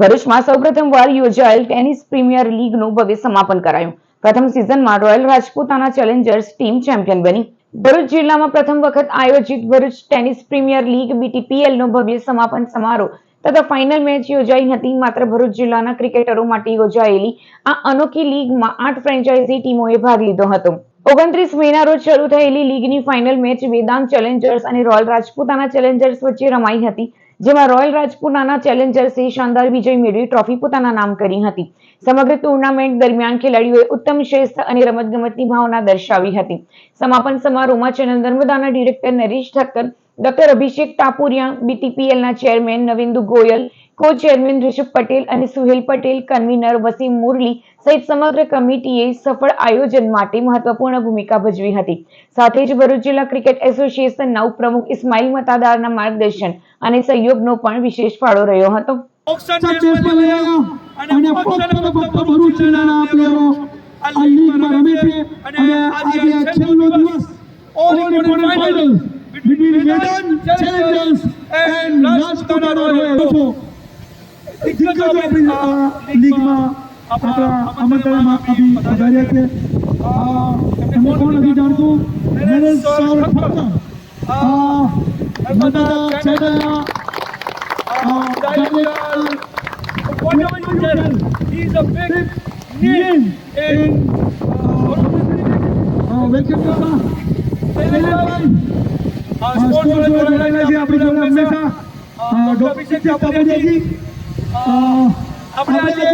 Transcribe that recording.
ભરૂચમાં સૌપ્રથમવાર યોજાયેલ ટેનિસ પ્રીમિયર લીગનું ભવ્ય સમાપન કરાયું. પ્રથમ સિઝનમાં royal Rajputana Challengers team champion બની. ભરૂચ જિલ્લામાં પ્રથમ વખત આયોજિત ભરૂચ ટેનિસ પ્રીમિયર લીગ BTPLનો ભવ્ય સમાપન સમારોહ તથા ફાઇનલ મેચ યોજાઈ હતી. માત્ર ભરૂચ જિલ્લાના ક્રિકેટરો માટે યોજાયેલી આ અનોખી લીગમાં 8 ફ્રેન્ચાઇઝી ટીમોએ ભાગ લીધો હતો. 29 મેના રોજ શરૂ થયેલી લીગની ફાઇનલ મેચ વેદાંત ચેલેન્જર્સ અને રોયલ રાજપૂતાના ચેલેન્જર્સ વચ્ચે રમાઈ હતી, જેમાં રોયલ રાજપૂતાના ચેલેન્જર્સે શાનદાર વિજય મેળવી ટ્રોફી પોતાના નામ કરી હતી. સમગ્ર ટુર્નામેન્ટ દરમિયાન ખેલાડીઓએ ઉત્તમ શિસ્ત અને રમતગમતની ભાવના દર્શાવી હતી. સમાપન સમારોહમાં ચેનલ નર્મદાના ડિરેક્ટર નરેશ ઠક્કર, ડોક્ટર અભિષેક ટાપુરિયા, BTPLના ચેરમેન નવિન્દુ ગોયલ, કો ચેરમેન ઋષભ પટેલ અને સુહેલ પટેલ, કન્વીનર વસીમ મુરલી સહિત સમગ્ર કમિટીએ સફળ આયોજન માટે મહત્વપૂર્ણ ભૂમિકા ભજવી હતી. સાથે જ ભરૂચ જિલ્લા ક્રિકેટ એસોસિએશનના ઉપપ્રમુખ ઇસ્માઇલ મતાદારના માર્ગદર્શન અને સહયોગનો પણ વિશેષ ફાળો રહ્યો હતો. between Vedant Challengers and Rajputana Royals. League માં આપણા આમંત્રણમાં અભી પધાર્યા છે. તમે કોણ નથી જાણતું? નરેશ સર ઠક્કર, નર્મદા ચેનલના director. Whatever you tell, he is a big name in welcome to sports organisation આપણી જોડે હંમેશા ડોક્ટર અભિષેક ટાપુરિયાજી. આપણે આજે